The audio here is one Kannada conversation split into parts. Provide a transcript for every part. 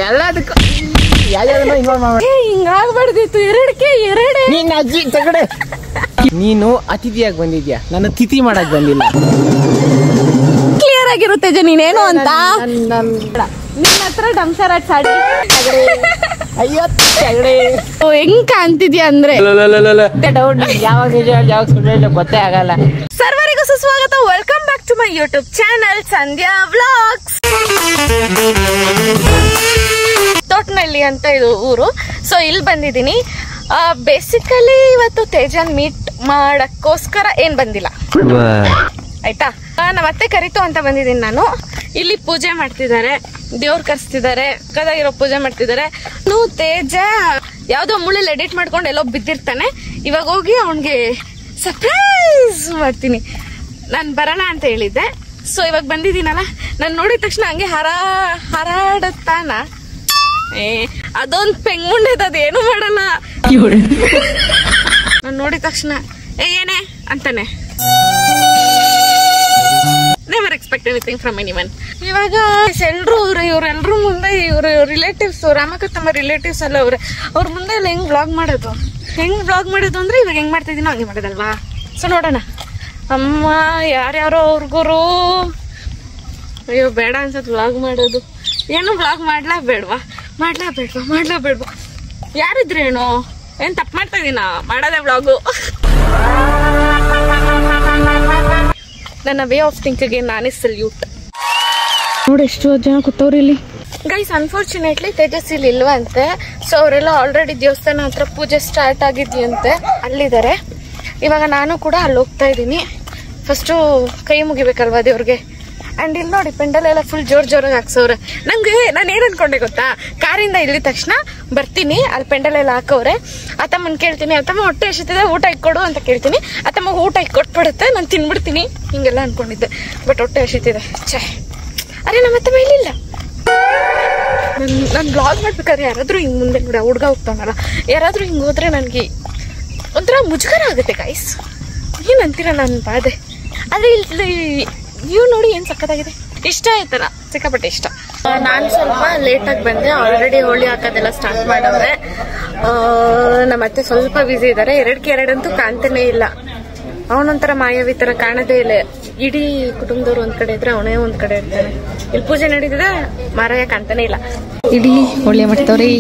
ಎಲ್ಲದಕ್ಕೂ ಹಿಂಗಾಗ್ಬಾರ್ದಿತ್ತು. ಎರಡೇ ನೀನ್ ಅಜ್ಜಿ ತಗಡೆ. ನೀನು ಅತಿಥಿಯಾಗಿ ಬಂದಿದ್ಯಾ, ನನ್ನ ತಿಥಿ ಮಾಡಕ್ ಬಂದಿಲ್ಲ. ಕ್ಲಿಯರ್ ಆಗಿರುತ್ತೆ ತೇಜ ನೀನೇನು ಅಂತ. ನಿನ್ನ ಹತ್ರ ಡಂಸರಾಟ್ ಸಾಡಿ ಅಯ್ಯೋ ತಗಡೆ. ಹೆಂಗ್ ಕಾಣ್ತಿದ್ಯಾ ಅಂದ್ರೆ ಯಾವಾಗ ಯಾವಾಗ ಸುಳ್ಳು ಗೊತ್ತೇ ಆಗಲ್ಲ. ಸರ್ವರಿಗೂ ಸುಸ್ವಾಗತ. Welcome back to my YouTube channel Sandhya vlogs. Totanahalli ಅಂತ ಇದು ಊರು. ಸೊ ಇಲ್ಲಿ ಬಂದಿದ್ದೀನಿ. ಬೇಸಿಕಲಿ ಇವತ್ತು ತೇಜನ್ ಮೀಟ್ ಮಾಡಕ್ಕೋಸ್ಕರ ಏನ್ ಬಂದಿಲ್ಲ ಆಯ್ತಾ. ನಮ್ಮ ಅತ್ತೆ ಕರಿತು ಅಂತ ಬಂದಿದ್ದೀನಿ ನಾನು. ಇಲ್ಲಿ ಪೂಜೆ ಮಾಡ್ತಿದ್ದಾರೆ, ದೇವ್ರು ಕರ್ಸ್ತಿದ್ದಾರೆ, ಕದಾಗಿರೋ ಪೂಜೆ ಮಾಡ್ತಿದ್ದಾರೆ. ತೇಜ ಯಾವ್ದೋ ಮುಳ್ಳಲ್ಲಿ ಎಡಿಟ್ ಮಾಡ್ಕೊಂಡು ಎಲ್ಲೋ ಬಿದ್ದಿರ್ತಾನೆ. ಇವಾಗ ಹೋಗಿ ಅವನ್ಗೆ ಸರ್ಪ್ರೈಸ್ ಮಾಡ್ತೀನಿ. ನಾನು ಬರೋಣ ಅಂತ ಹೇಳಿದ್ದೆ. ಸೊ ಇವಾಗ ಬಂದಿದ್ದೀನಲ್ಲ, ನಾನು ನೋಡಿದ ತಕ್ಷಣ ಹಂಗೆ ಹಾರಾಡತ್ತಾನ. ಅದೊಂದು ಪೆಂಗುಂಡದ, ಅದೇನು ಮಾಡಲ್ಲ. ನಾನು ನೋಡಿದ ತಕ್ಷಣ ಏನೇ ಅಂತಾನೆ. Never expect anything from anyone. ಇವಾಗ ಎಲ್ರು ಇವ್ರೆಲ್ರು ಮುಂದೆ ಇವ್ರ ರಿಲೇಟಿವ್ಸ್, ರಾಮಕತ್ತಮ್ಮ ರಿಲೇಟಿವ್ಸ್ ಎಲ್ಲ ಅವ್ರ ಮುಂದೆ ಎಲ್ಲ ಹೆಂಗ್ ವ್ಲಾಗ್ ಮಾಡೋದು ಅಂದ್ರೆ ಇವಾಗ ಹೆಂಗ್ ಮಾಡ್ತಾ ಇದೀನೋ ಹಂಗೆ ಮಾಡೋದಲ್ವಾ. ಸೊ ನೋಡೋಣ. ಅಮ್ಮ ಯಾರ್ಯಾರೋ ಅವ್ರಿಗೋರು ಅಯ್ಯೋ ಬೇಡ ಅನ್ಸತ್ ವ್ಲಾಗ್ ಮಾಡೋದು. ಏನು ವ್ಲಾಗ್ ಮಾಡ್ಲಾ ಬೇಡ್ವಾ ಯಾರಿದ್ರೇನು ಏನ್ ತಪ್ಪು ಮಾಡ್ತಾ ಇದೀನ ಮಾಡೋದೇ ವ್ಲಾಗು. ನನ್ನ ವೇ ಆಫ್ ಥಿಂಕಿಂಗ್ ನಾನೇ ಸಲ್ಯೂಟ್. ನೋಡಿ ಎಷ್ಟು ಜನ ಕೂತವ್ರಿ ಇಲ್ಲಿ. ಗೈಸ್ ಅನ್ಫಾರ್ಚುನೇಟ್ಲಿ ತೇಜಸ್ ಇಲ್ಲಿ ಇಲ್ವಂತೆ. ಸೊ ಅವರೆಲ್ಲ ಆಲ್ರೆಡಿ ದೇವಸ್ಥಾನ ಹತ್ರ ಪೂಜೆ ಸ್ಟಾರ್ಟ್ ಆಗಿದ್ಯಂತೆ, ಅಲ್ಲಿದ್ದಾರೆ. ಇವಾಗ ನಾನು ಕೂಡ ಅಲ್ಲಿ ಹೋಗ್ತಾ ಇದ್ದೀನಿ. ಫಸ್ಟು ಕೈ ಮುಗಿಬೇಕಲ್ವಾ ದೇವ್ರಿಗೆ. ಅಂಡ್ ಇಲ್ಲಿ ನೋಡಿ ಪೆಂಡಲ್ ಎಲ್ಲ ಫುಲ್ ಜೋರಾಗಿ ಹಾಕ್ಸವ್ರೆ. ನಂಗೆ ನಾನು ಏನ್ ಅನ್ಕೊಂಡೆ ಗೊತ್ತಾ, ಕಾರಿಂದ ಇಳಿದ ತಕ್ಷಣ ಬರ್ತೀನಿ, ಅಲ್ಲಿ ಪೆಂಡಲ್ ಎಲ್ಲ ಹಾಕವ್ರೆ. ಅತ್ತಮ್ಮನ್ ಕೇಳ್ತೀನಿ, ಅತ್ತಮ್ಮ ಹೊಟ್ಟೆ ಹಸಿತಿದೆ ಊಟ ಇಕ್ಕೊಡು ಅಂತ ಕೇಳ್ತೀನಿ. ಅತ್ತಮ್ಮ ಊಟ ಇಕ್ಕೊಟ್ಬಿಡುತ್ತೆ, ನಾನು ತಿನ್ಬಿಡ್ತೀನಿ ಹಿಂಗೆಲ್ಲ ಅನ್ಕೊಂಡಿದ್ದೆ. ಬಟ್ ಹೊಟ್ಟೆ ಹಸಿತಿದೆ. ಅರೆ ನಮ್ಮ ಅತ್ತಮ್ಮ ಇಲ್ಲಿಲ್ಲ. ನಾನು ಬ್ಲಾಗ್ ಮಾಡ್ಬೇಕಾದ್ರೆ ಯಾರಾದ್ರೂ ಹಿಂಗ್ ಮುಂದೆ ನೋಡಿ ಹುಡ್ಗ ಹೋಗ್ತಾವನಲ್ಲ, ಯಾರಾದ್ರೂ ಹಿಂಗ್ ಹೋದ್ರೆ ನನ್ಗೆ ಒಂಥರ ಮುಜುಗರ ಆಗುತ್ತೆ ಗೈಸ್. ಏನ್ ಅಂತೀರ ನನ್ನ ಬಾಧೆ. ಆದ್ರೆ ಇಲ್ಲಿ ವ್ಯೂ ನೋಡಿ ಏನ್ ಸಕ್ಕತ್ತಾಗಿದೆ. ಇಷ್ಟ ಆಯ್ತಲ್ಲ, ಸಿಕ್ಕಾಪಟ್ಟೆ ಇಷ್ಟ. ನಾನು ಸ್ವಲ್ಪ ಲೇಟಾಗಿ ಬಂದೆ. ಆಲ್ರೆಡಿ ಹೋಳಿ ಹಾಕೋದೆಲ್ಲ ಸ್ಟಾರ್ಟ್ ಮಾಡವ್ರೆ. ನಮ್ಮ ಅತ್ತೆ ಸ್ವಲ್ಪ ಬ್ಯುಸಿ ಇದ್ದಾರೆ. 2 ಅಂತೂ ಕಾಣ್ತಾನೆ ಇಲ್ಲ. ಅವನೊಂಥರ ಮಾಯಾವಿ ತರ ಕಾಣದೇ ಇಲ್ಲ. ಇಡೀ ಕುಟುಂಬದವ್ರು ಒಂದ್ ಕಡೆ ಇದ್ರೆ ಅವನೇ ಒಂದ್ ಕಡೆ ಇರ್ತಾನೆ. ಇಲ್ಲಿ ಪೂಜೆ ನಡೀತಿದೆ, ಮಾರಾಯ ಕಾಣ್ತಾನೆ ಇಲ್ಲ. ಇಡೀ ಹೋಳಿ ಮಾಡ್ತವ್ರಿ.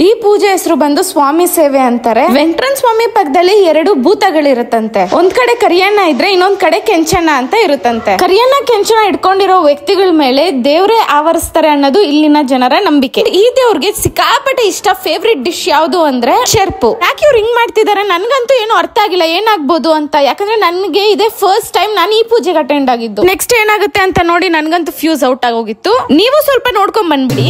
ಈ ಪೂಜೆ ಹೆಸರು ಬಂದು ಸ್ವಾಮಿ ಸೇವೆ ಅಂತಾರೆ. ವೆಂಕಟರಮಣ ಸ್ವಾಮಿ ಪಕ್ಕದಲ್ಲಿ 2 ಭೂತಗಳಿರುತ್ತಂತೆ. ಒಂದ್ ಕಡೆ ಕರಿಯಣ್ಣ ಇದ್ರೆ ಇನ್ನೊಂದ್ ಕಡೆ ಕೆಂಚಣ್ಣ ಅಂತ ಇರುತ್ತಂತೆ. ಕರಿಯಣ್ಣ ಕೆಂಚಣ್ಣ ಇಟ್ಕೊಂಡಿರೋ ವ್ಯಕ್ತಿಗಳ ಮೇಲೆ ದೇವ್ರೇ ಆವರಿಸ್ತಾರೆ ಅನ್ನೋದು ಇಲ್ಲಿನ ಜನರ ನಂಬಿಕೆ. ಈ ದೇವ್ರಿಗೆ ಸಿಕ್ಕಾಪಟ್ಟೆ ಇಷ್ಟ. ಫೇವ್ರೆಟ್ ಡಿಶ್ ಯಾವ್ದು ಅಂದ್ರೆ ಶರ್ಪು. ಯಾಕೆ ಇವ್ರು ಹಿಂಗ್ ಮಾಡ್ತಿದಾರೆ ನನ್ಗಂತೂ ಏನು ಅರ್ಥ ಆಗಿಲ್ಲ, ಏನಾಗ್ಬೋದು ಅಂತ. ಯಾಕಂದ್ರೆ ನನ್ಗೆ ಇದೇ ಫಸ್ಟ್ ಟೈಮ್ ನಾನು ಈ ಪೂಜೆಗೆ ಅಟೆಂಡ್ ಆಗಿದ್ದು. ನೆಕ್ಸ್ಟ್ ಏನಾಗುತ್ತೆ ಅಂತ ನೋಡಿ ನನ್ಗಂತೂ ಫ್ಯೂಸ್ ಔಟ್ ಆಗೋಗಿತ್ತು. ನೀವು ಸ್ವಲ್ಪ ನೋಡ್ಕೊಂಡ್ ಬಂದ್ಬಿಡಿ.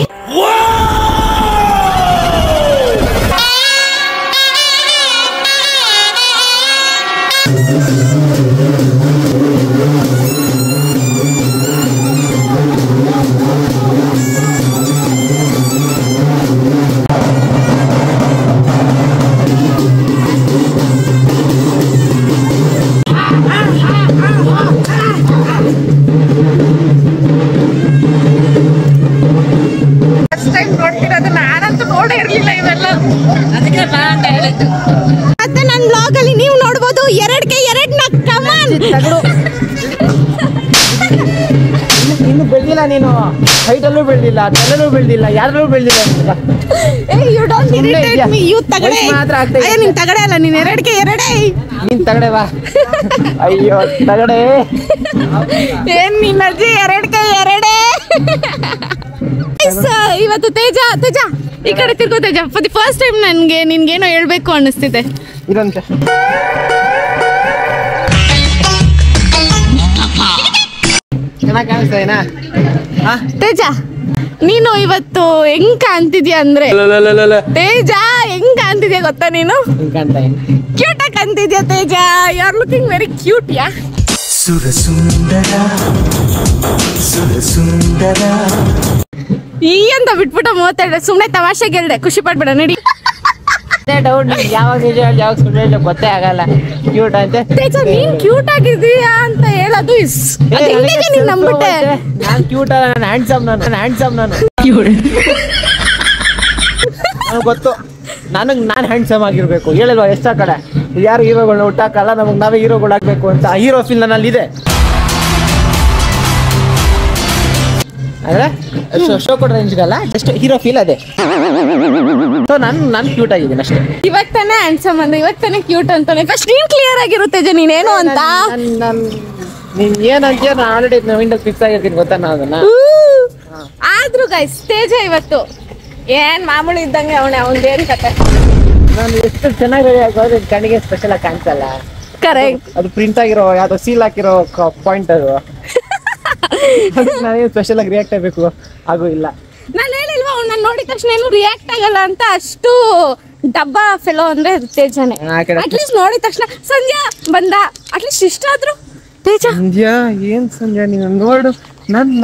ಮತ್ತೆ ನನ್ನ ಬ್ಲಾಗ್ ಅಲ್ಲಿ ನೀವು ನೋಡಬಹುದು 2ಕ್ಕೆ 2 ಕಮಾನ್. ಇನ್ನು ಬೆಳೆದಿಲ್ಲ ನೀನು. ಹೈಟಲ್ಲೂ ಬೆಳೆದಿಲ್ಲ, ತಲೆಲ್ಲೂ ಬೆಳೆದಿಲ್ಲ, ಯಾರಲ್ಲೂ ಬೆಳೆದಿಲ್ಲ. You don't irritate me. You ತಗಡೆ ಮಾತ್ರ ಆಗ್ತಾ ಇದೆ. ನೀನ್ ತಗಡೆ ಅಲ್ಲ, ನೀನ್ 2ಕ್ಕೆ 2. ನೀನ್ ತಗಡೆ ಬಾ. ಅಯ್ಯೋ ತಗಡೆ. ಏನ್ ನಿನ್ನ ಅಜ್ಜಿ 2ಕ್ಕೆ 2. ಇವತ್ತು ತೇಜ ಈ ಕಡೆ ತಿರ್ಗೋ. ತೇಜ ಫಾರ್ ದಿ ಫಸ್ಟ್ ಟೈಮ್ ನನ್ಗೆ ನಿನ್ಗೇನೋ ಹೇಳ್ಬೇಕು ಅನ್ನಿಸ್ತಿದೆ. ಇರಂತೆ ಚೆನ್ನಾಗಿ ಕಾಣಿಸ್ತಾ ಇದೆನಾ ತೇಜ? ನೀನು ಇವತ್ತು ಹೆಂಗ್ ಕಾಣ್ತಿದ್ಯಾ ಅಂದ್ರೆ, ತೇಜ ಹೆಂಗ್ ಕಾಣ್ತಿದ್ಯಾ ಗೊತ್ತಾ? ನೀನು ಕ್ಯೂಟ್ ಆಗಿ ಕಾಣ್ತಿದ್ಯಾ Teja. You are looking very cute. ಯಾ ಈ ಅಂತ ಬಿಟ್ಬಿಟ್ಟ 32. ಸುಮ್ನೆ ತಮಾಷೆಗೆ ಹೇಳ್ದೆ, ಖುಷಿ ಪಡ್ಬೇಡ. ನಡಿ ಅದೇ ಡೌಟ್, ಯಾವಾಗ ನಿಜ ಹೇಳಿ ಯಾವಾಗ ಸುಳ್ಳು ಹೇಳಿ ಗೊತ್ತೇ ಆಗಲ್ಲ. ಕ್ಯೂಟ್ ಅಂತ ನೀನ್ ಕ್ಯೂಟ್ ಆಗಿದೀಯಾ ಅಂತ ಹೇಳೋದು ನೀನ್ ನಂಬಿಟ್ಟೆ. ನಾನ್ ಕ್ಯೂಟ್ ಅಲ್ಲ, ನಾನು ಹ್ಯಾಂಡ್ಸಮ್. ನಾನು ಗೊತ್ತು ನಾನು ಹ್ಯಾಂಡ್ಸಮ್ ಆಗಿರ್ಬೇಕು. ಹೇಳಿಲ್ವಾ ಎಷ್ಟ ಕಡೆ ಯಾರು ಹೀರೋಗಳನ್ನ ಹುಟ್ಟಾಕಲ್ಲ, ನಮಗ್ ನಾವೇ ಹೀರೋಗಳಾಗ್ಬೇಕು ಅಂತ. ಹೀರೋ ಫೀಲ್ ನನ್ನಲ್ಲಿ ಇದೆ. ಅಂದ್ರೆ ಶೋ ಕೊಡ ರೇಂಜ್ಗಲ್ಲ, ಜಸ್ಟ್ ಹೀರೋ ಫೀಲ್ ಅದೇ. ಸೊ ನಾನು ಕ್ಯೂಟ್ ಆಗಿದ್ದೀನಿ ಅಷ್ಟೇ. ಇವಾಗ ತಾನೇ ಹ್ಯಾಂಡ್ಸಮ್ ಅಂದ್ರೆ ಇವಾಗ ತಾನೇ ಕ್ಯೂಟ್ ಅಂತಾನೆ. ಫಸ್ಟ್ ನೀನ್ ಕ್ಲಿಯರ್ ಆಗಿರುತ್ತೆ ನೀನೇನು ಅಂತ. ನೀನ್ ಏನಂತೀಯ, ನಾನು ಆಲ್ರೆಡಿ ಮೈಂಡಲ್ಲಿ ಫಿಕ್ಸ್ ಆಗಿರ್ತೀನಿ ಗೊತ್ತಾ ನಾನು ಅದನ್ನ. ಆದ್ರೂ ಗೈಸ್ ತೇಜ ಇವತ್ತು ಏನ್ ಮಾಮೂಲಿ ಇದ್ದಂಗೆ ಅವನೇನ್ ಕತೆ. ನಾನು ಎಷ್ಟು ಚೆನ್ನಾಗಿ ಕಣ್ಣಿಗೆ ಸ್ಪೆಷಲ್ ಆಗಿ ಕಾಣಿಸಲ್ಲ. ಕರೆಕ್ಟ್. ಅದು ಪ್ರಿಂಟ್ ಆಗಿರೋ ಯಾವ್ದೋ ಸೀಲ್ ಹಾಕಿರೋ ಪಾಯಿಂಟ್ ಅದು. ನಾನೇನು ಸ್ಪೆಷಲ್ ಆಗಿ ರಿಯಾಕ್ಟ್ ಆಗ್ಬೇಕು ಹಾಗೂ ಇಲ್ಲ. ನಾನು ಹೇಳಿಲ್ವಾ ಅವ್ನು ನಾನು ನೋಡಿದ ತಕ್ಷಣ ಏನು ರಿಯಾಕ್ಟ್ ಆಗಲ್ಲ ಅಂತ. ಅಷ್ಟು ಡಬ್ಬ ಫೆಲೋ ಅಂದ್ರೆ ತೇಜನೇ. ಅಟ್ಲೀಸ್ಟ್ ನೋಡಿದ ತಕ್ಷಣ ಸಂಧ್ಯಾ ಬಂದ ಅಟ್ಲೀಸ್ಟ್ ಇಷ್ಟ ಆದ್ರು ತೇಜ. ಸಂಧ್ಯಾ ಏನ್ ಸಂಧ್ಯಾ ನೀನು ನೋಡು,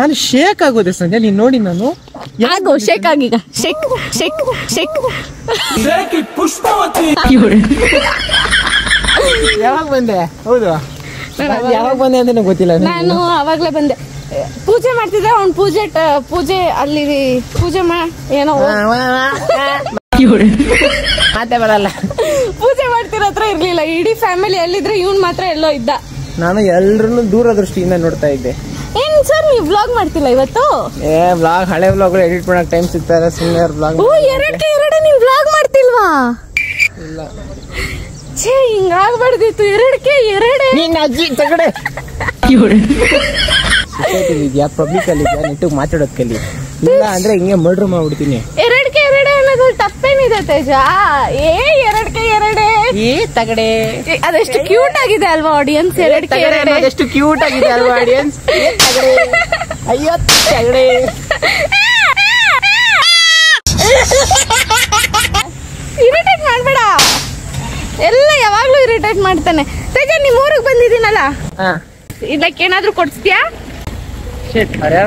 ನಾನು ಶೇಕ್ ಆಗೋದೆ ಸಂಧ್ಯಾ ನೀನ್ ನೋಡಿ. ನಾನು ಆಗೋ ಶೇಕ್ ಆಗೀಗ ಶೇಕ್ ಶೇಕ್ ಶೇಕ್. ಯಾವಾಗ ಬಂದೆ? ಹೌದು ಯಾವಾಗ ಬಂದೆ ಅಂತ ಗೊತ್ತಿಲ್ಲ. ನಾನು ಅವಾಗ್ಲೇ ಬಂದೆ. ಪೂಜೆ ಮಾಡ್ತಿದ್ದೆ. ಅವ್ನು ಪೂಜೆ ಅಲ್ಲಿ ಪೂಜೆ ಏನೋ ಮಾತೆ ಬರಲ್ಲ. ಪೂಜೆ ಮಾಡ್ತಿರೋ ಹತ್ರ ಇರ್ಲಿಲ್ಲ. ಇಡೀ ಫ್ಯಾಮಿಲಿ ಎಲ್ಲಿದ್ರೆ ಇವ್ನ್ ಮಾತ್ರ ಎಲ್ಲೋ ಇದ್ದ. ನಾನು ಎಲ್ರನ್ನು ದೂರದೃಷ್ಟಿಯಿಂದ ನೋಡ್ತಾ ಇದ್ದೆ. ಏನ್ ಸರ್ ನೀವು ವ್ಲಾಗ್ ಮಾಡ್ತಿಲ್ಲ ಇವತ್ತು? ವ್ಲಾಗ್ ಹಳೆ ವ್ಲಾಗ್ ಎಡಿಟ್ ಮಾಡಕ್ ಟೈಮ್ ಸಿಗ್ತಾರೆ. ಸುಮ್ಮನೆ ವ್ಲಾಗ್. ಓ ಎರಡೇ ನೀವು ವ್ಲಾಗ್ ಮಾಡ್ತಿಲ್ವಾ? ಇಲ್ಲ ಛೇ ಹಿಂಗಾಗ್ಬಾರ್ದಿತ್ತು. ಎರಡೇ ನೀನ್ ಅಜ್ಜಿ ತಗಡೆ ಇದೆಯಾ, ಪಬ್ಲಿಕ್ ಅಲ್ಲಿ ಇದೆಯಾ, ನೆಟ್ಟಿಗೆ ಮಾತಾಡೋದ್ ಕಲಿ. ಇಲ್ಲ ಅಂದ್ರೆ ಹಿಂಗೆ ಮರ್ಡರ್ ಮಾಡ್ಬಿಡ್ತೀನಿ. ಎರಡೇ ಅನ್ನೋದು ತಪ್ಪೇನಿದೆ ತೇಜ? ಎರಡೇ ತಗಡೆ ಅದೆಷ್ಟು ಕ್ಯೂಟ್ ಆಗಿದೆ ಅಲ್ವಾ ಆಡಿಯನ್ಸ್? ಎಷ್ಟು ಕ್ಯೂಟ್ ಆಗಿದೆ ಅಲ್ವಾ ಆಡಿಯನ್ಸ್? ಅಯ್ಯೋ ತಗಡೆ. ಇರಿಟೇಟ್ ಮಾಡ್ಬೇಡ. ಎಲ್ಲ ಯಾವಾಗ್ಲೂ ಇರಿಟೇಟ್ ಮಾಡ್ತಾನೆ. ತೇಜ ನಿಮ್ ಊರಿಗೆ ಬಂದಿದ್ದೀನಲ್ಲ, ಇದಕ್ಕೆ ಏನಾದ್ರು ಕೊಡ್ಸ್ತೀಯಾ?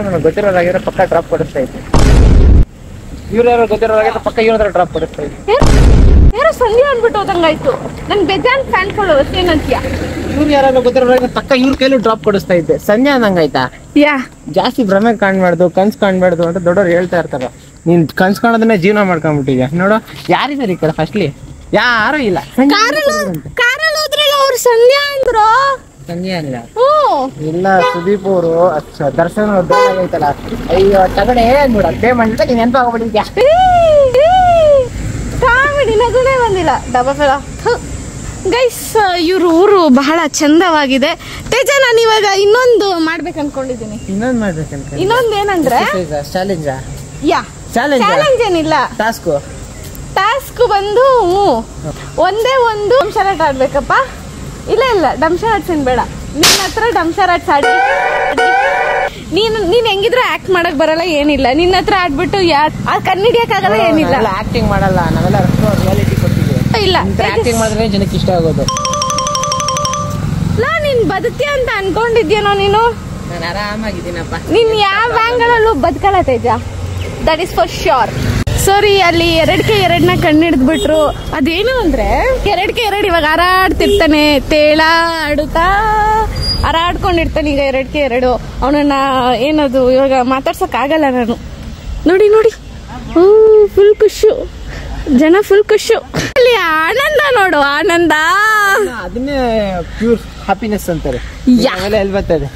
ನನಗೆ ಗೊತ್ತಿರೋರಾಗಿದ್ರೆ ಪಕ್ಕ ಡ್ರಾಪ್ ಕೊಡಿಸ್ತಾ ಇದ್ದೆ. ಇವ್ರು ಯಾರು ಗೊತ್ತಿರೋರಾಗಿದ್ರೆ ಪಕ್ಕ ಇವ್ರ ಡ್ರಾಪ್ ಕೊಡಿಸ್ತಾ ಇದ್ದೆ. ಯಾರೋ ಸಂಧ್ಯಾ ಅಂದ್ಬಿಟ್ಟು ಹೋದಂಗಾಯ್ತು. ನನ್ ಬೇಜಾನ್ ಫ್ಯಾನ್ ಫಾಲೋವರ್ಸ್ ಏನಂತೀಯ? ಇವ್ರು ಯಾರು ಗೊತ್ತಿರೋರಾಗಿದ್ರೆ ಪಕ್ಕ ಇವ್ರ ಕೈಲೂ ಡ್ರಾಪ್ ಕೊಡಿಸ್ತಾ ಇದ್ದೆ. ಸಂಧ್ಯಾ ಅಂದಂಗಾಯ್ತಾ? ಜಾಸ್ತಿ ಭ್ರಮೆ ಕಾಣ್ಬಾರ್ದು, ಕನ್ಸ್ ಕಾಣ್ಬಾರ್ದು ಅಂತ ದೊಡ್ಡವ್ರು ಹೇಳ್ತಾ ಇರ್ತಾರ. ನೀನ್ ಕನ್ಸ್ ಕಾಣೋದನ್ನೇ ಜೀವನ ಮಾಡ್ಕೊಂಡ್ಬಿಟ್ಟಿದ್ಯಾ. ನೋಡು ಯಾರಿದ್ದಾರೆ ಈ ಕಡೆ ಫಸ್ಟ್ಲಿ? ಯಾರು ಇಲ್ಲ. ಕಾರಲ್ಲಿ ಹೋದ್ರಲ್ಲ ಅವ್ರು ಸಂಧ್ಯಾ ಅಂದ್ರು. ಸಂಧ್ಯಾ ಅಲ್ಲ ಇಲ್ಲ, ಸುದೀಪ್ ಅವರು ದರ್ಶನ ಐತಲ್ಲ. ಅಯ್ಯೋ ತಗಡೆ ನೋಡ ಪೇಮೆಂಟ್ ನೀನ್ ನೆನಪಾಗ್ಬಿಟ್ಟಿದ್ಯಾ. ಕಾಮಿಡಿ ನಗುನೇ ಬಂದಿಲ್ಲ. ಡಬ್ಬ ಫೆಲ. ಗೈಸ್ ಇವ್ರ ಊರು ಬಹಳ ಚಂದವಾಗಿದೆ. ತೇಜ ನಾನು ಇವಾಗ ಇನ್ನೊಂದು ಮಾಡ್ಬೇಕು ಅನ್ಕೊಂಡಿದ್ದೀನಿ. ಇನ್ನೊಂದು ಏನಂದ್ರೆ ಚಾಲೆಂಜ್ ಏನಿಲ್ಲ, ಟಾಸ್ಕ್ ಬಂದು ಒಂದೇ ಒಂದು ಡಂಶರಾಟ್ ಆಡ್ಬೇಕಪ್ಪ. ಇಲ್ಲ ಡಂಶರಾಟ್ಸ್ ಏನ್ ಬೇಡ. ನಿನ್ನ ಹತ್ರ ಡಂಶರಾಟ್ಸ್ ಆಡಿ. ನೀನ್ ಹೆಂಗಿದ್ರೆ ಆಕ್ಟ್ ಮಾಡಕ್ ಬರಲ್ಲ, ಏನಿಲ್ಲ. ನಿನ್ನ ಹತ್ರ ಆಡ್ಬಿಟ್ಟು ಕಣ್ಣಿಡಿಯಕ್ಕಾಗಲ್ಲ, ಏನಿಲ್ಲ. ಆಕ್ಟಿಂಗ್ ಮಾಡಲ್ಲ, ನಾವೆಲ್ಲ ರಿಯಾಲಿಟಿ ಕೊಡ್ತೀವಿ. ಇಲ್ಲ ಆಕ್ಟಿಂಗ್ ಮಾಡಿದ್ರೆ ಜನಕ್ಕೆ ಇಷ್ಟ ಆಗೋದು. ನೀನ್ ಬದುಕ್ತೀಯ ಅಂತ ಅನ್ಕೊಂಡಿದ್ಯೇನೋ ನೀನು? ನಾನು ಆರಾಮಾಗಿದ್ದೀನಪ್ಪ. ನೀನ್ ಯಾವ ಆಂಗಲಲ್ಲೂ ಬದುಕಲ್ಲ ತೇಜ, ದಟ್ ಇಸ್ ಫಾರ್ ಶ್ಯೂರ್. ಸಾರಿ, ಅಲ್ಲಿ ಎರಡನ್ನ ಕಣ್ಣಿಡ್ದ್ಬಿಟ್ರು. ಅದೇನು ಅಂದ್ರೆ ಎರಡು ಇವಾಗ ಹಾರಾಡ್ತಿರ್ತಾನೆ, ತೇಳ ಆಡುತ್ತಾ ಹಾರಾಡ್ಕೊಂಡಿರ್ತಾನೆ. ಈಗ ಎರಡು ಅವನನ್ನ ಏನದು ಇವಾಗ ಮಾತಾಡ್ಸಕ್ ಆಗಲ್ಲ ನಾನು. ನೋಡಿ ಫುಲ್ ಖುಷು, ಜನ ಫುಲ್ ಖುಷು. ಅಲ್ಲಿ ಆನಂದ ನೋಡು, ಆನಂದ. ಅದನ್ನೇ ಪ್ಯೂರ್ ಹ್ಯಾಪಿನೆಸ್ ಅಂತಾರೆ. ಎಲ್ಲಿ ಬರ್ತದೆ?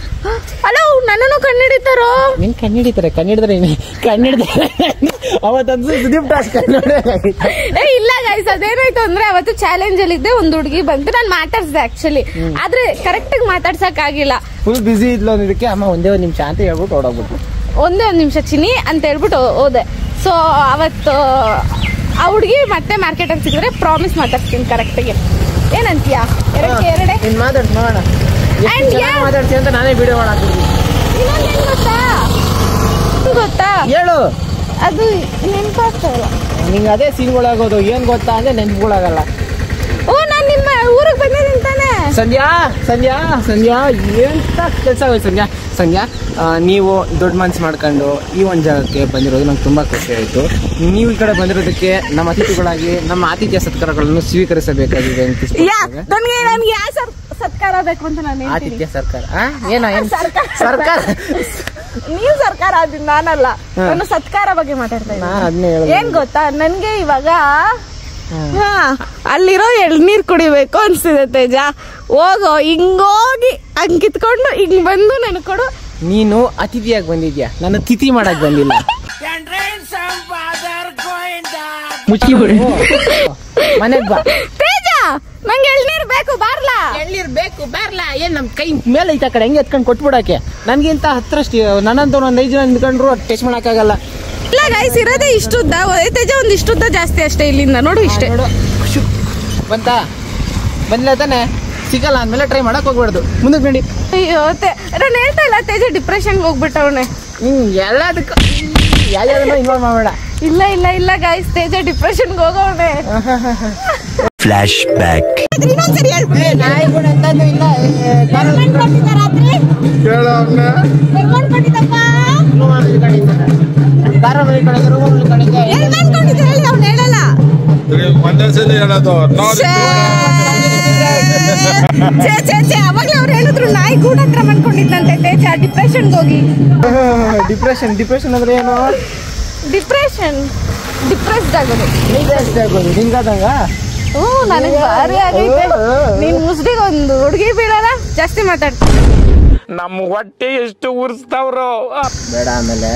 ಹಲೋ, ನನ್ನನ್ನು ಕಣ್ಣಿಡಿತಾರೋ? ನಿನ್ ಕಣ್ಣಿಡಿತಾರೆ. ಅವತ್ತು ಸುದೀಪ್ ಟಾಸ್ಕ್ ಇಲ್ಲ ಗೈಸ್, ಅದೇನಾಯ್ತು ಅಂದ್ರೆ ಅವತ್ತು ಚಾಲೆಂಜ್ ಅಲ್ಲಿ ಇದ್ದೆ. ಒಂದ್ ಹುಡುಗಿ ಬಂತು, ನಾನು ಮಾತಾಡ್ಸಿದೆ ಆಕ್ಚುಲಿ. ಆದ್ರೆ ಕರೆಕ್ಟ್ ಆಗಿ ಮಾತಾಡ್ಸಕ್ ಆಗಿಲ್ಲ. ಫುಲ್ ಬಿಸಿ ಇದ್ಲು ಅನ್ನೋದಕ್ಕೆ ಅಮ್ಮ ಒಂದೇ ಒಂದ್ ನಿಮಿಷ ಅಂತ ಹೇಳ್ಬಿಟ್ಟು ಓಡೋಗ್ಬಿಟ್ಟು. ಒಂದೇ ಒಂದ್ ನಿಮಿಷ ಚಿನ್ನಿ ಅಂತ ಹೇಳ್ಬಿಟ್ಟು ಹೋದೆ. ಸೊ ಅವತ್ತು ಆ ಹುಡುಗಿ ಮತ್ತೆ ಮಾರ್ಕೆಟ್ ಅಲ್ಲಿ ಸಿಕ್ಕಿದ್ರೆ ಪ್ರಾಮಿಸ್ ಮಾತಾಡ್ತೀನಿ ಕರೆಕ್ಟ್ ಗೆ. ಏನಂತೀಯಾ? ಎರಡೇ ಮಾತಾಡ್ಸಿ ನೋಡೋಣ ಮಾತಾಡ್ಸಿ ಅಂತ ನಾನೇ ವಿಡಿಯೋ ಮಾಡಾಕ್ತೀನಿ. ಗೊತ್ತಾ ಹೇಳು. ಅದು ನೆನ್ಪಾಗ್ತಾ ಇಲ್ಲ ನಿಂಗೆ. ಅದೇ ಸೀನ್ಗಳಾಗೋದು. ಏನ್ ಗೊತ್ತಾ ಅಂದ್ರೆ ನೆನ್ಪುಗಳಾಗಲ್ಲ. ಓ, ನಾನ್ ನಿಮ್ಮ ಊರಿಗೆ ಬಂದಿದ್ದೀನಿ ತಾನೆ. ಸಂಧ್ಯಾ ಸಂಧ್ಯಾ ಸಂಧ್ಯಾ ಎಂತ ಕೆಲಸ ಆಗೋಯ್ತು ಸಂಧ್ಯಾ. ಸಂಧ್ಯಾ ನೀವು ದೊಡ್ಡ ಮನ್ಸು ಮಾಡ್ಕೊಂಡು ಈ ಒಂದು ಜಾಗಕ್ಕೆ ಬಂದಿರೋದು ನಂಗೆ ತುಂಬ ಖುಷಿ ಆಯಿತು. ನೀವು ಈ ಕಡೆ ಬಂದಿರೋದಕ್ಕೆ ನಮ್ಮ ಅತಿಥಿಗಳಾಗಿ ನಮ್ಮ ಆತಿಥ್ಯ ಸತ್ಕಾರಗಳನ್ನು ಸ್ವೀಕರಿಸಬೇಕಾಗಿದೆ ಅಂತ ನನಗೆ ಯಾವ ಸತ್ಕಾರ ಬೇಕು ಅಂತ ನಾನು ಆತಿಥ್ಯ ಸರ್ಕಾರ ಏನೋ ಸರ್ಕಾರ ನೀವು ಸರ್ಕಾರ ಆದ್ರಿ ನಾನಲ್ಲ. ನಾನು ಸತ್ಕಾರ ಬಗ್ಗೆ ಮಾತಾಡ್ತಾ ಇದ್ದೀನಿ. ಏನ್ ಗೊತ್ತಾ, ನನ್ಗೆ ಇವಾಗ ಅಲ್ಲಿರೋ ಎಳ್ನೀರ್ ಕುಡಿಬೇಕು ಅನ್ಸ್ತಿದೆ ತೇಜ. ಹೋಗೋ ಹಿಂಗೋಗಿ ಹಂಗ್ ಕಿತ್ಕೊಂಡು ಹಿಂಗ್ ಬಂದು ನನ್ ಕೊಡು. ನೀನು ಅತಿಥಿಯಾಗಿ ಬಂದಿದ್ಯಾ, ನಾನು ತಿಥಿ ಮಾಡಕ್ ಬಂದಿಲ್ಲ. ಮುಚ್ಚಿ ಮನೆಗ್ ಬಾ ತೇಜ, ನಂಗೆ ಎಳ್ನೀರ್ ಬೇಕು ಬಾರ್ಲಾ. ಎಳ್ನೀರ್ ಬೇಕು ಬಾರ್ಲಾ. ಏನ್ ನಮ್ ಕೈ ಮೇಲೆ ಐತ ಕಡೆ ಹೆಂಗೆ ಎತ್ಕೊಂಡು ಕೊಟ್ಬಿಡಕ್ಕೆ. ನನ್ಗಿಂತ ಹತ್ರಷ್ಟು ನನ್ನಂತ ಒಂದ್ 5 ಜನ ನಿಂತ್ಕೊಂಡ್ರು ಟೆಸ್ಟ್ ಮಾಡಕ್ಕಾಗಲ್ಲ. ಇಲ್ಲ ಗೈಸ್, ಇರೋದೇ ಇಷ್ಟುದ್ದ. ತೇಜ ಒಂದ್ ಇಷ್ಟುದ್ದ ಜಾಸ್ತಿ ಅಷ್ಟೇ ಇಲ್ಲಿಂದ. ನೋಡು ಇಷ್ಟೇ. ಬಂತಾ ಬಂದಿಲ್ಲ ತಾನೆ, ಸಿಗಲ್ಲ ಅಂದ್ಮೇಲೆ ಟ್ರೈ ಮಾಡಕ್ ಹೋಗ್ಬಾರ್ದು. ಮುಂದಕ್ಕೆ ನಡಿ. ಅಯ್ಯೋ ನಾನು ಹೇಳ್ತಾ ಇಲ್ಲ, ತೇಜ ಡಿಪ್ರೆಷನ್ ಹೋಗ್ಬಿಟ್ಟವನೆ. ಎಲ್ಲದಕ್ಕೂ ಯಾವ್ಯಾವ್ದನ್ನೋ ಇನ್ವಾಲ್ವ್ ಮಾಡಬೇಡ. ಇಲ್ಲ ಇಲ್ಲ ಇಲ್ಲ ಗೈಸ್, ತೇಜ ಡಿಪ್ರೆಷನ್ಗೆ ಹೋಗೋಣೆ. Flashback. ಅವಾಗ್ಲೇ ಅವ್ರು ಹೇಳಿದ್ರು ನಾಯಿ ಗೂಡ್ ಹತ್ರ ಮಾಡ್ಕೊಂಡಿದ್ದಂತೆ ತೇಜ ಡಿಪ್ರೆಷನ್ಗೆ ಹೋಗಿ. ಡಿಪ್ರೆಷನ್ ಅಂದ್ರೆ ಏನು? ಡಿಪ್ರೆಷನ್ ಡಿಪ್ರೆಸ್ಡ್ ಆಗೋದು. ನಿಂಗಾದಂಗ ನನಗೆ ಭಾರಿ ಆಗೈತೆ. ನೀನ್ ಮುಸ್ಡಿಗೆ ಒಂದು ಹುಡುಗಿ ಬೀಳಲ್ಲ, ಜಾಸ್ತಿ ಮಾತಾಡ್ತೀನಿ. ನಮ್ಮ ಹೊಟ್ಟೆ ಎಷ್ಟು ಉರ್ಸ್ತಾವ್ರೋ. ಬೇಡ ಆಮೇಲೆ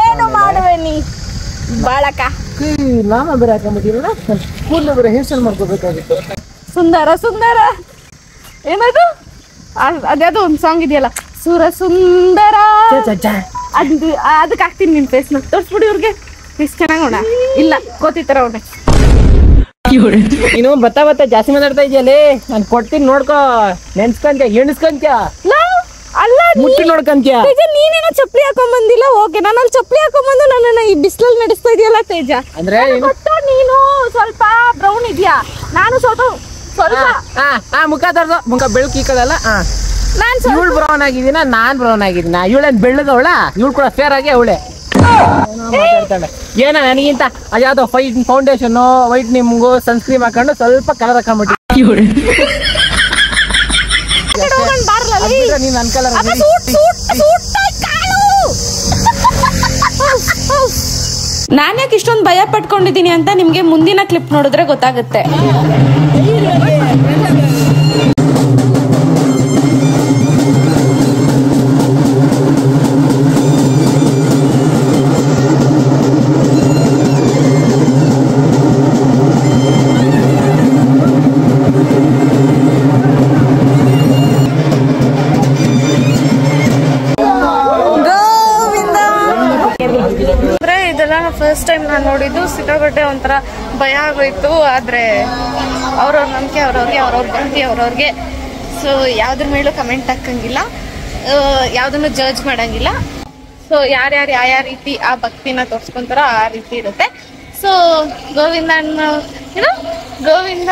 ಏನು ಮಾಡುವೆ ನೀ ಬಾಳಕ. ನಾಮ ಬೇರೆ ಹಾಕೊಂಡ್ಬಿಟ್ಟಿರಲ್ಲ, ಕೂದಲು ಬೇರೆ ಹೇರ್ ಸ್ಟೈಲ್ ಮಾಡ್ಕೋಬೇಕಾಗಿತ್ತು. ಸುಂದರ ಸುಂದರ ಏನದು, ಅದ್ಯಾವ್ದೋ ಒಂದು ಸಾಂಗ್ ಇದೆಯಲ್ಲ, ಸುರ ಸುಂದರ. ಅದಕ್ಕೆ ಹಾಕ್ತೀನಿ ನಿನ್ ಫೇಸ್ ನ. ತೋರ್ಸ್ಬಿಡಿ ಇವ್ರಿಗೆ, ಫೇಸ್ ಚೆನ್ನಾಗ್ ನೋಡ. ಇಲ್ಲ ಕೋತಿತರ ಅವನೇ. ನೀನು ಬತ್ತ ಜಾಸ್ತಿ ಮಾತಾಡ್ತಾ ಇದೆಯಲ್ಲೇ. ನಾನು ಕೊಡ್ತೀನಿ ನೋಡ್ಕೋ, ನೆನ್ಸ್ಕೊಂತ್ಯ ಎಣಿಸ್ಕೊಂತ್ಯ ಅಲ್ಲ ಮುಟ್ಟಿ ನೋಡ್ಕೊಂತ್ಯ. ನೀನೇನೋ ಚಪ್ಪಲಿ ಹಾಕೊಂಡ್ ಬಂದಿಲ್ಲ. ಓಕೆ, ನಾನು ಅಲ್ಲಿ ಚಪ್ಪಲಿ ಹಾಕೊಂಡ್ಬಂದು ನನ್ನ ಈ ಬಿಸಿಲಲ್ಲಿ ನಡೆಸ್ತಾ ಇದೆಯಲ್ಲ ತೇಜ. ಅಂದ್ರೆ ನೀನು ಸ್ವಲ್ಪ ಬ್ರೌನ್ ಇದೆಯಾ, ನಾನು ಸ್ವಲ್ಪ ಮುಖ ತರ್ದು ಮುಖ ಬೆಳಕು ಈಕದಲ್ಲ. ಇವಳು ಬ್ರೌನ್ ಆಗಿದ್ದೀನ, ನಾನ್ ಬ್ರೌನ್ ಆಗಿದ್ದೀನ. ಇವಳೇನ್ ಬೆಳ್ಳದವಳ, ಇವಳು ಕೂಡ ಫೇರ್ ಆಗಿ ಅವಳೆ ಏನ. ನನಗಿಂತ ಅದ್ಯಾವ್ದೋ ಫೌಂಡೇಶನ್ ವೈಟ್ ನಿಮ್ಗು ಸನ್ಸ್ಕ್ರೀಮ್ ಹಾಕೊಂಡು ಸ್ವಲ್ಪ ಕಲರ್ ಹಾಕೊಂಡ್ಬಿಟ್ಟು ನೀನ್ ನನ್ ಕಲರ್. ನಾನ್ಯಾಕೆ ಇಷ್ಟೊಂದು ಭಯ ಪಟ್ಕೊಂಡಿದ್ದೀನಿ ಅಂತ ನಿಮ್ಗೆ ಮುಂದಿನ ಕ್ಲಿಪ್ ನೋಡಿದ್ರೆ ಗೊತ್ತಾಗುತ್ತೆ. ಫಸ್ಟ್ ಟೈಮ್ ನಾನು ನೋಡಿದ್ದು, ಸಿಕ್ಕಾಪಟ್ಟೆ ಒಂಥರ ಭಯ ಆಗೋಯ್ತು. ಆದರೆ ಅವ್ರವ್ರ ನಂಬಿಕೆ ಅವ್ರವ್ರ ಭಕ್ತಿ ಅವ್ರವ್ರಿಗೆ. ಸೊ ಯಾವ್ದ್ರ ಮೇಲೂ ಕಮೆಂಟ್ ಹಾಕಂಗಿಲ್ಲ, ಯಾವುದನ್ನು ಜಡ್ಜ್ ಮಾಡಂಗಿಲ್ಲ. ಸೊ ಯಾರ್ಯಾರು ಯಾವ ರೀತಿ ಆ ಭಕ್ತಿನ ತೋರಿಸ್ಕೊಂತಾರೋ ಆ ರೀತಿ ಇರುತ್ತೆ. ಸೊ ಗೋವಿಂದ ಗೋವಿಂದ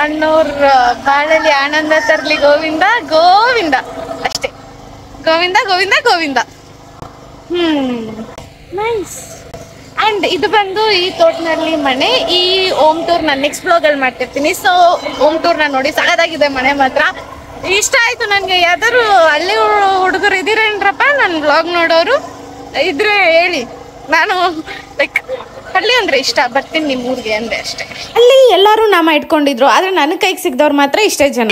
ಅಣ್ಣವ್ರ ಬಾಳಲ್ಲಿ ಆನಂದ ತರಲಿ ಗೋವಿಂದ ಗೋವಿಂದ, ಅಷ್ಟೇ. ಗೋವಿಂದ ಗೋವಿಂದ ಗೋವಿಂದ. ನೈಸ್. ಅಂಡ್ ಇದು ಬಂದು ಈ ತೋಟನಲ್ಲಿ ಮನೆ. ಈ ಹೋಮ್ ಟೂರ್ ನಾನು ನೆಕ್ಸ್ಟ್ ಬ್ಲಾಗಲ್ಲಿ ಮಾಡ್ತಿರ್ತೀನಿ. ಸೊ ಹೋಮ್ ಟೂರ್ನ ನೋಡಿ, ಸಗದಾಗಿದೆ ಮನೆ ಮಾತ್ರ. ಇಷ್ಟ ಆಯ್ತು ನನಗೆ. ಯಾವ್ದಾದ್ರು ಹಳ್ಳಿ ಹುಡುಗರು ಇದ್ದೀರೇನ್ರಪ್ಪ ನನ್ನ ಬ್ಲಾಗ್ ನೋಡೋರು ಇದ್ರೆ ಹೇಳಿ. ನಾನು ಲೈಕ್ ಹಳ್ಳಿ ಅಂದ್ರೆ ಇಷ್ಟ, ಬರ್ತೀನಿ ನಿಮ್ಮ ಊರಿಗೆ ಅಂದೆ ಅಷ್ಟೇ. ಅಲ್ಲಿ ಎಲ್ಲರೂ ನಾಮ ಇಟ್ಕೊಂಡಿದ್ರು, ಆದ್ರೆ ನನ್ನ ಕೈಗೆ ಸಿಗ್ದವ್ರು ಮಾತ್ರ ಇಷ್ಟೇ ಜನ.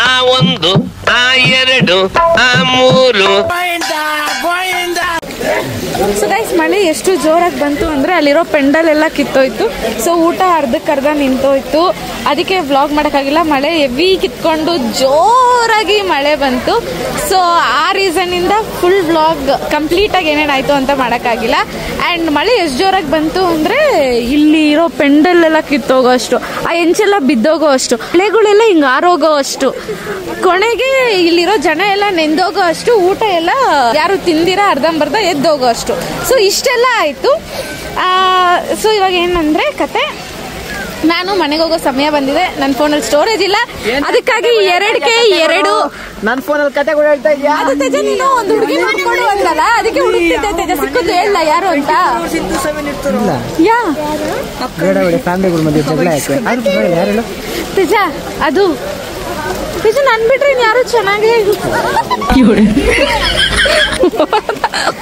ಆ ಒಂದು, ಆ ಎರಡು, ಆ ಮೂರು. ಸೊ ಗೈಸ್, ಮಳೆ ಎಷ್ಟು ಜೋರಾಗಿ ಬಂತು ಅಂದರೆ ಅಲ್ಲಿರೋ ಪೆಂಡಲ್ ಎಲ್ಲ ಕಿತ್ತೋಯ್ತು. ಸೊ ಊಟ ಅರ್ಧಕ್ಕರ್ಧ ನಿಂತೋಯ್ತು. ಅದಕ್ಕೆ ವ್ಲಾಗ್ ಮಾಡೋಕ್ಕಾಗಿಲ್ಲ. ಮಳೆ ಹೆವಿ ಕಿತ್ಕೊಂಡು ಜೋರಾಗಿ ಮಳೆ ಬಂತು. ಸೊ ಆ ರೀಸನ್ನಿಂದ ಫುಲ್ ವ್ಲಾಗ್ ಕಂಪ್ಲೀಟಾಗಿ ಏನೇನಾಯಿತು ಅಂತ ಮಾಡೋಕ್ಕಾಗಿಲ್ಲ. ಆ್ಯಂಡ್ ಮಳೆ ಎಷ್ಟು ಜೋರಾಗಿ ಬಂತು ಅಂದರೆ ಇಲ್ಲಿ ಇರೋ ಪೆಂಡಲ್ ಎಲ್ಲ ಕಿತ್ತೋಗೋ ಅಷ್ಟು, ಆ ಹೆಂಚೆಲ್ಲ ಬಿದ್ದೋಗೋ ಅಷ್ಟು, ಎಲೆಗಳೆಲ್ಲ ಹಿಂಗೆ ಆರೋಗೋ ಅಷ್ಟು, ಕೊನೆಗೆ ಇಲ್ಲಿರೋ ಜನ ಎಲ್ಲ ನೆಂದೋಗೋ ಅಷ್ಟು, ಊಟ ಎಲ್ಲ ಯಾರು ತಿಂದಿರ ಅರ್ಧಂಬರ್ಧ ಎದ್ದೋಗೋ ಅಷ್ಟು. ಸೊ ಇಷ್ಟೆಲ್ಲ ಆಯಿತು. ಸೊ ಇವಾಗ ಏನಂದರೆ ಕತೆ, ನಾನು ಮನೆಗೆ ಹೋಗೋ ಸಮಯ ಬಂದಿದೆ. ನನ್ನ ಫೋನಲ್ಲಿ ಸ್ಟೋರೇಜ್ ಇಲ್ಲ, ಅದಕ್ಕಾಗಿ 2ಕ್ಕೆ 2 ನನ್ನ ಫೋನಲ್ಲಿ ಕತೆಗಳು ಹೇಳ್ತಾ ಇದೆಯಾ? ಅದು ತೇಜ ನೀನು ಒಂದು ಹುಡುಗಿ ನೋಡ್ಕೊಂಡು ಬಂದಲ್ಲ, ಅದಕ್ಕೆ ಹುಡುಕ್ತಿದ್ದೆ. ತೇಜ ಸಿಕ್ಕಿದ್ದು ಹೇಳ ಯಾರು ಅಂತ. ಯಾ ಬೇಡ ಬೇಡ, ಫ್ಯಾಮಿಲಿಗಳ ಮಧ್ಯೆ ಜಗಳ ಯಾಕೆ? ಯಾರು ಹೇಳು ತೇಜ? ಅದು ತೇಜ ನನ್ ಬಿಟ್ರೆ ಯಾರು ಚೆನ್ನಾಗಿ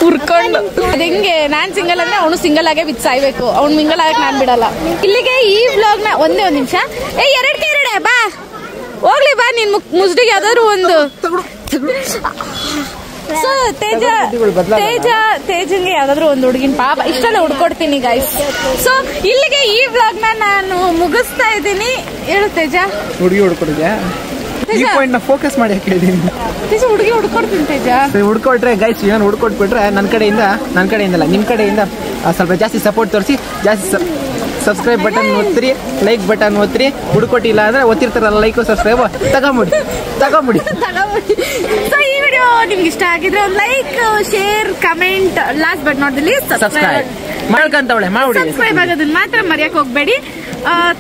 ಹುರ್ಕೊಂಡು ಅದ ಹೆಂಗೆ? ನಾನ್ ಸಿಂಗಲ್ ಅಂದ್ರೆ ಅವನು ಸಿಂಗಲ್ ಆಗೇ ಬಿದ್ದು ಸಾಯ್ಬೇಕು. ಅವ್ನು ಮಿಂಗಲ್ ಆಗಕ್ ನಾನ್ ಬಿಡಲ್ಲ. ಇಲ್ಲಿಗೆ ಈ ವ್ಲಾಗ್ ನ ಒಂದ್ ನಿಮಿಷ. 2ಕ್ಕೆ 2 ಬಾ ಹೋಗ್ಲಿ ಬಾ. ನಿನ್ ಮುಸ್ಡಿಗೆ ಯಾವ್ದಾದ್ರು ಒಂದು. ಸೊ ತೇಜಂಗೆ ಯಾವ್ದಾದ್ರು ಒಂದು ಹುಡುಗಿನ ಪಾಪ ಇಷ್ಟೆಲ್ಲ ಹುಡ್ಕೊಡ್ತೀನಿ ಗೈಸ್. ಸೊ ಇಲ್ಲಿಗೆ ಈ ವ್ಲಾಗ್ ನ ನಾನು ಮುಗಿಸ್ತಾ ಇದ್ದೀನಿ. ಹೇಳು ತೇಜ, ಹುಡುಗಿ ಹುಡ್ಕೊಡಿದ್ಯಾ? ಈ ಪಾಯಿಂಟ್ ನ ಫೋಕಸ್ ಮಾಡಿ ಹಾಕಿದ್ದೀನಿ. ತೇಜ ಹುಡುಗಿ ಹುಡ್ಕೊಡ್ತೀನಿ ತೇಜ. ಹುಡ್ಕೊಟ್ರೆ ಗೈಸ್, ನಾನು ಹುಡ್ಕೊಟ್ಬಿಟ್ರೆ ನನ್ನ ಕಡೆಯಿಂದಲ್ಲ ನಿಮ್ಮ ಕಡೆಯಿಂದ ಸ್ವಲ್ಪ ಜಾಸ್ತಿ ಸಪೋರ್ಟ್ ತೋರಿಸಿ, ಜಾಸ್ತಿ ಸಬ್ಸ್ಕ್ರೈಬ್ ಬಟನ್ ಒತ್ತಿರಿ, ಲೈಕ್ ಬಟನ್ ಒತ್ತಿರಿ. ಹುಡ್ಕೊಟ್ಟಿಲ್ಲ ಅಂದ್ರೆ ಒತ್ತಿರ್ತಾರಲ್ಲ ಲೈಕ್ ಸಬ್ಸ್ಕ್ರೈಬ್ ತಗೊಂಬಿಡಿ. ಸೊ ಈ ವಿಡಿಯೋ ನಿಮ್ಗೆ ಇಷ್ಟ ಆಗಿದ್ರೆ ಒಂದು like, share, comment, last but not the least subscribe ಮಾಡ್ಬಿಡಿ. ಸಬ್ಸ್ಕ್ರೈಬ್ ಆಗೋದನ್ನ ಮಾತ್ರ ಮರೆಯಕ್ ಹೋಗ್ಬೇಡಿ.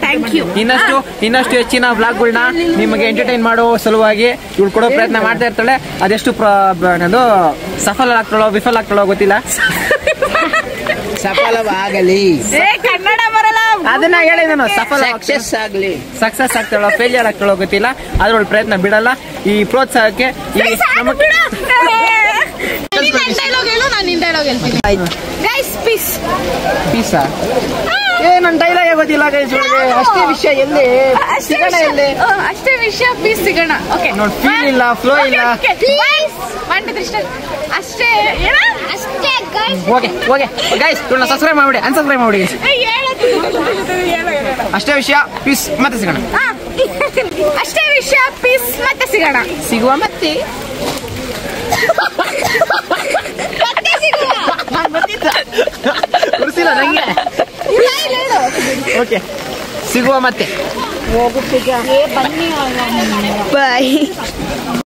Thank you. ಇನ್ನಷ್ಟು ಹೆಚ್ಚಿನ ವ್ಲಾಗ್ಗಳನ್ನ ನಿಮಗೆ ಎಂಟರ್ಟೈನ್ ಮಾಡೋ ಸಲುವಾಗಿ ಇವಳು ಕೊಡೋ ಪ್ರಯತ್ನ ಮಾಡ್ತಾ ಇರ್ತಾಳೆ. ಅದೆಷ್ಟು ಸಫಲ ಆಗ್ತಾಳೋ ವಿಫಲ ಆಗ್ತಾಳೋ ಗೊತ್ತಿಲ್ಲ. ಸಫಲವಾಗಲಿ. ಕನ್ನಡ ಬರಲ್ಲ ಅದನ್ನ ಹೇಳಿ ನಾನು. ಸಕ್ಸಸ್ ಆಗ್ತಾಳೋ ಫೇಲಿಯರ್ ಆಗ್ತಾಳೋ ಗೊತ್ತಿಲ್ಲ, ಅದ್ರೊಳಗೆ ಪ್ರಯತ್ನ ಬಿಡಲ್ಲ. ಈ ಪ್ರೋತ್ಸಾಹಕ್ಕೆ ಪೀಸಾ ನನ್ ಡೈಲಾಗ್ ಗೊತ್ತಿಲ್ಲ ಗೈಸ್. ಅಷ್ಟೇ ವಿಷಯ ಎಲ್ಲಿ ಸಿಗೋಣ? ಎಲ್ಲಿ ಅಷ್ಟೇ ವಿಷಯ ಪೀಸ್ ಸಿಗೋಣ. ಓಕೆ ನೋಡಿ, ಫೀಲ್ ಇಲ್ಲ, ಫ್ಲೋ ಇಲ್ಲ. ಅಷ್ಟೇ ಓಕೆ ಗೈಸ್, ಸಬ್ಸ್ಕ್ರೈಬ್ ಮಾಡ್ಬಿಡಿ, ಅನ್ಸಬ್ಸ್ಕ್ರೈಬ್ ಮಾಡ್ಬಿಡಿ. ಅಷ್ಟೇ ವಿಷಯ ಪೀಸ್ ಮತ್ತೆ ಸಿಗೋಣ. ಅಷ್ಟೇ ವಿಷಯ ಪೀಸ್ ಮತ್ತೆ ಸಿಗುವ ಮತ್ತೆ ಉರ್ಸಿಲ್ಲ ನಂಗೆ. ಓಕೆ, ಸಿಗುವ ಮತ್ತೆ. ಬನ್ನಿ ಬಾಯ್.